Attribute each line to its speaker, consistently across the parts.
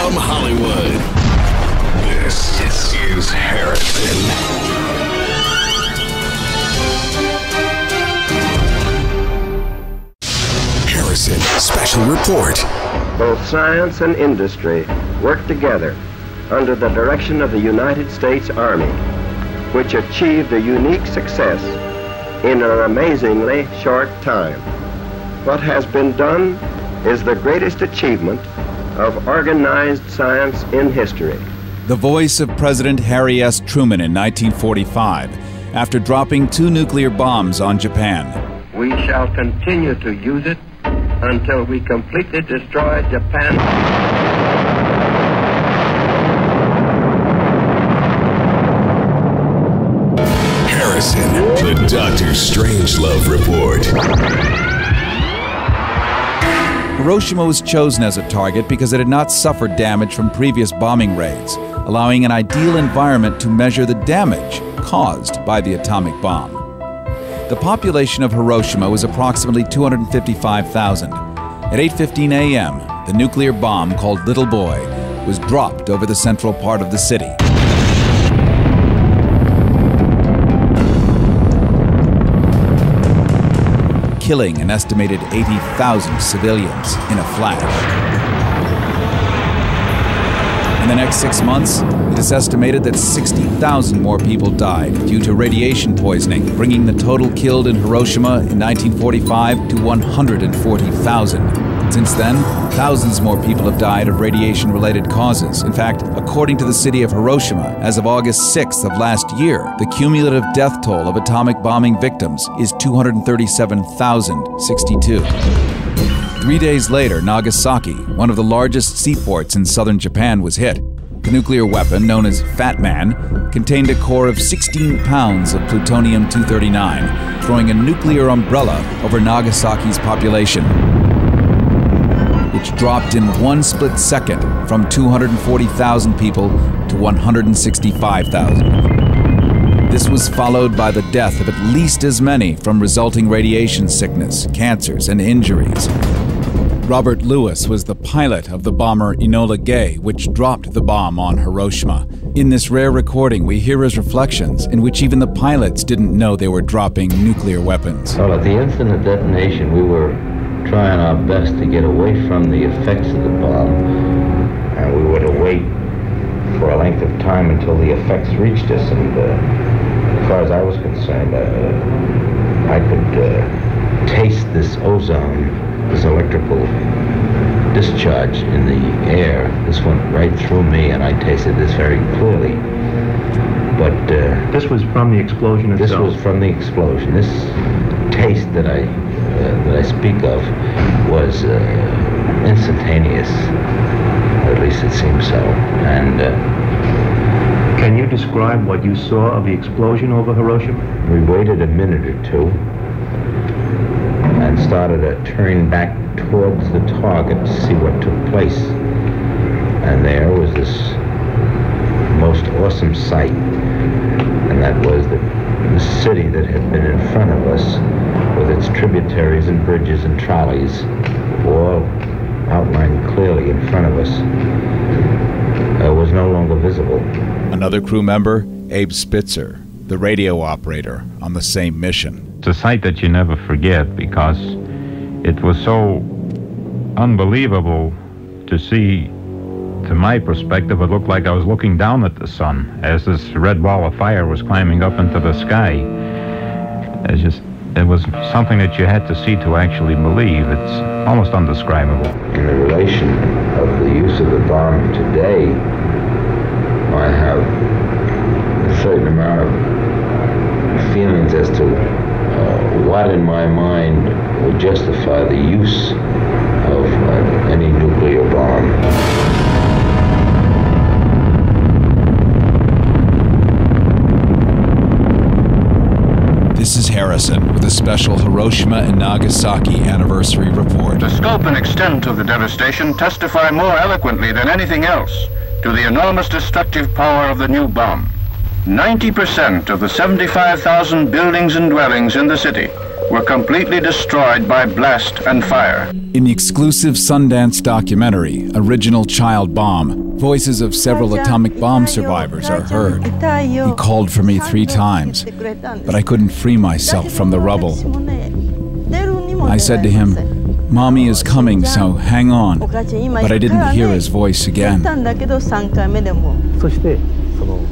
Speaker 1: from Hollywood, this is Harrison. Harrison Special Report.
Speaker 2: Both science and industry work together under the direction of the United States Army, which achieved a unique success in an amazingly short time. What has been done is the greatest achievement of organized science in history.
Speaker 3: The voice of President Harry S. Truman in 1945, after dropping 2 nuclear bombs on Japan.
Speaker 2: We shall continue to use it until we completely destroy Japan.
Speaker 1: Harrison, the Dr. Strangelove Report.
Speaker 3: Hiroshima was chosen as a target because it had not suffered damage from previous bombing raids, allowing an ideal environment to measure the damage caused by the atomic bomb. The population of Hiroshima was approximately 255,000. At 8:15 a.m., the nuclear bomb called Little Boy was dropped over the central part of the city. Killing an estimated 80,000 civilians in a flash. In the next 6 months, it is estimated that 60,000 more people died due to radiation poisoning, bringing the total killed in Hiroshima in 1945 to 140,000. Since then, thousands more people have died of radiation-related causes. In fact, according to the city of Hiroshima, as of August 6th of last year, the cumulative death toll of atomic bombing victims is 237,062. 3 days later, Nagasaki, one of the largest seaports in southern Japan, was hit. The nuclear weapon, known as Fat Man, contained a core of 16 pounds of plutonium-239, throwing a nuclear umbrella over Nagasaki's population, which dropped in one split second from 240,000 people to 165,000. This was followed by the death of at least as many from resulting radiation sickness, cancers, and injuries. Robert Lewis was the pilot of the bomber Enola Gay, which dropped the bomb on Hiroshima. In this rare recording, we hear his reflections, in which even the pilots didn't know they were dropping nuclear weapons.
Speaker 4: Well, at the instant of detonation, we were trying our best to get away from the effects of the bomb, and we would await for a length of time until the effects reached us. And as far as I was concerned, I could taste this ozone, this electrical discharge in the air. This went right through me, and I tasted this very clearly. But
Speaker 5: this was from the explosion itself?
Speaker 4: This was from the explosion. This taste that I speak of was instantaneous. At least it seemed so. And
Speaker 5: can you describe what you saw of the explosion over Hiroshima?
Speaker 4: We waited a minute or two and started to turn back towards the target to see what took place. And there was this most awesome sight, and that was that the city that had been in front of us, with its tributaries and bridges and trolleys, all outlined clearly in front of us, was no longer visible.
Speaker 3: Another crew member, Abe Spitzer, the radio operator on the same mission.
Speaker 6: It's a sight that you never forget, because it was so unbelievable to see. To my perspective, it looked like I was looking down at the sun as this red ball of fire was climbing up into the sky. It was something that you had to see to actually believe. It's almost undescribable.
Speaker 4: In the relation of the use of the bomb today, I have a certain amount of feelings as to what in my mind would justify the use of any nuclear bomb.
Speaker 3: This is Harrison with a special Hiroshima and Nagasaki anniversary report.
Speaker 7: The scope and extent of the devastation testify more eloquently than anything else to the enormous destructive power of the new bomb. 90% of the 75,000 buildings and dwellings in the city were completely destroyed by blast and fire.
Speaker 3: In the exclusive Sundance documentary, Original Child Bomb, voices of several atomic bomb survivors are heard. He called for me 3 times, but I couldn't free myself from the rubble. I said to him, "Mommy is coming, so hang on," but I didn't hear his voice again.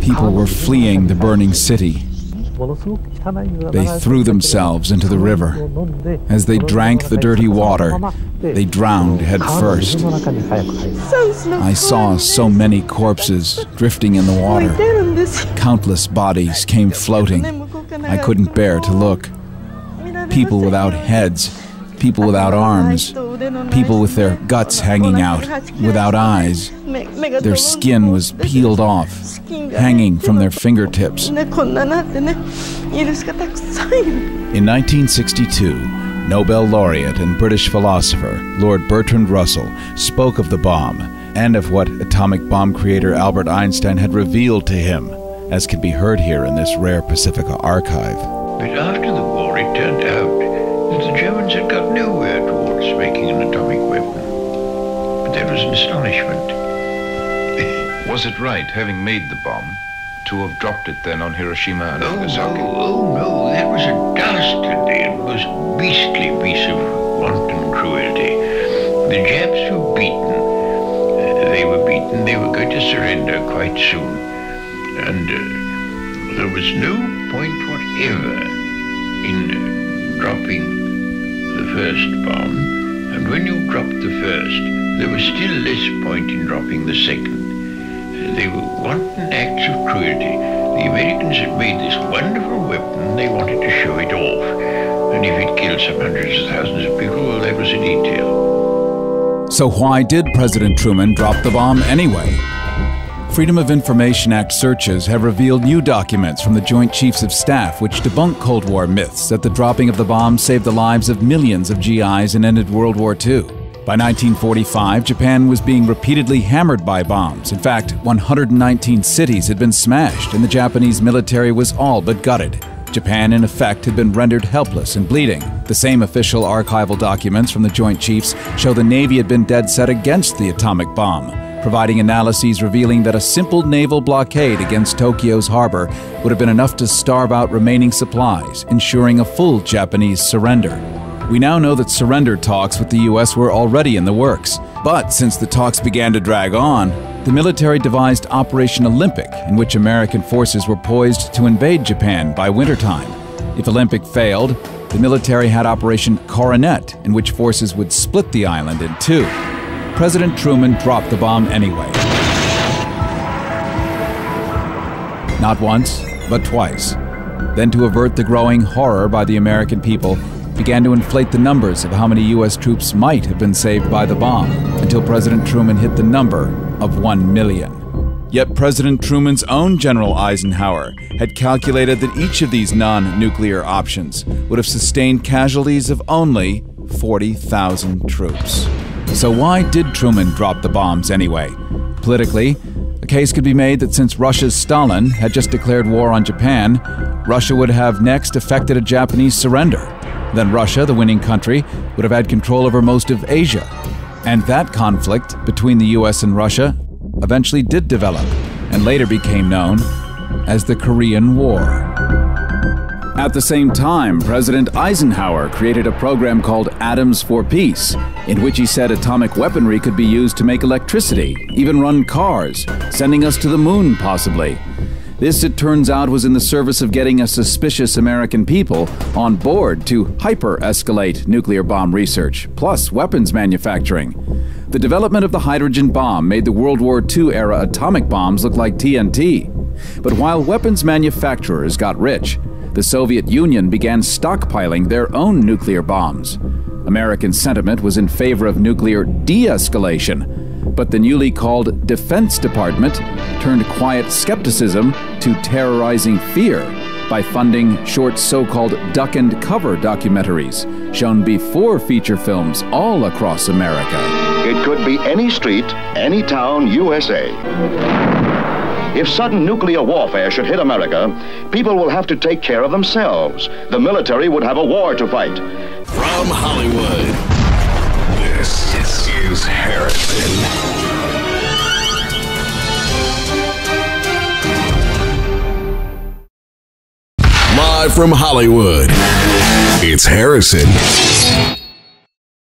Speaker 3: People were fleeing the burning city. They threw themselves into the river. As they drank the dirty water, they drowned head first. I saw so many corpses drifting in the water. Countless bodies came floating. I couldn't bear to look. People without heads, people without arms, people with their guts hanging out, without eyes. Their skin was peeled off, hanging from their fingertips. In 1962, Nobel laureate and British philosopher Lord Bertrand Russell spoke of the bomb and of what atomic bomb creator Albert Einstein had revealed to him, as can be heard here in this rare Pacifica archive.
Speaker 8: But after the war, it turned out that the Germans had got nowhere towards making an atomic weapon. But there was an astonishment.
Speaker 9: Was it right, having made the bomb, to have dropped it then on Hiroshima and Nagasaki?
Speaker 8: Oh, no, that was a dastardly and most beastly piece of wanton cruelty. The Japs were beaten. They were going to surrender quite soon. And there was no point whatever in dropping the first bomb. And when you dropped the first, there was still less point in dropping the second. They were wanton acts of cruelty. The Americans had made this wonderful weapon. They wanted to show it off. And if it killed some hundreds of thousands of people, well, that was a detail.
Speaker 3: So why did President Truman drop the bomb anyway? Freedom of Information Act searches have revealed new documents from the Joint Chiefs of Staff which debunk Cold War myths that the dropping of the bomb saved the lives of millions of GIs and ended World War II. By 1945, Japan was being repeatedly hammered by bombs. In fact, 119 cities had been smashed, and the Japanese military was all but gutted. Japan, in effect, had been rendered helpless and bleeding. The same official archival documents from the Joint Chiefs show the Navy had been dead set against the atomic bomb, providing analyses revealing that a simple naval blockade against Tokyo's harbor would have been enough to starve out remaining supplies, ensuring a full Japanese surrender. We now know that surrender talks with the U.S. were already in the works. But since the talks began to drag on, the military devised Operation Olympic, in which American forces were poised to invade Japan by wintertime. If Olympic failed, the military had Operation Coronet, in which forces would split the island in 2. President Truman dropped the bomb anyway. Not once, but twice. Then, to avert the growing horror by the American people, began to inflate the numbers of how many U.S. troops might have been saved by the bomb, until President Truman hit the number of 1 million. Yet President Truman's own General Eisenhower had calculated that each of these non-nuclear options would have sustained casualties of only 40,000 troops. So why did Truman drop the bombs anyway? Politically, a case could be made that since Russia's Stalin had just declared war on Japan, Russia would have next effected a Japanese surrender. Then Russia, the winning country, would have had control over most of Asia. And that conflict between the US and Russia eventually did develop and later became known as the Korean War. At the same time, President Eisenhower created a program called Atoms for Peace, in which he said atomic weaponry could be used to make electricity, even run cars, sending us to the moon possibly. This, it turns out, was in the service of getting a suspicious American people on board to hyper-escalate nuclear bomb research, plus weapons manufacturing. The development of the hydrogen bomb made the World War II-era atomic bombs look like TNT. But while weapons manufacturers got rich, the Soviet Union began stockpiling their own nuclear bombs. American sentiment was in favor of nuclear de-escalation, but the newly called Defense Department turned quiet skepticism to terrorizing fear by funding short so-called duck and cover documentaries shown before feature films all across America.
Speaker 10: It could be any street, any town, USA. If sudden nuclear warfare should hit America, people will have to take care of themselves. The military would have a war to fight.
Speaker 1: From Hollywood, this is Harrison. Live from Hollywood, it's Harrison.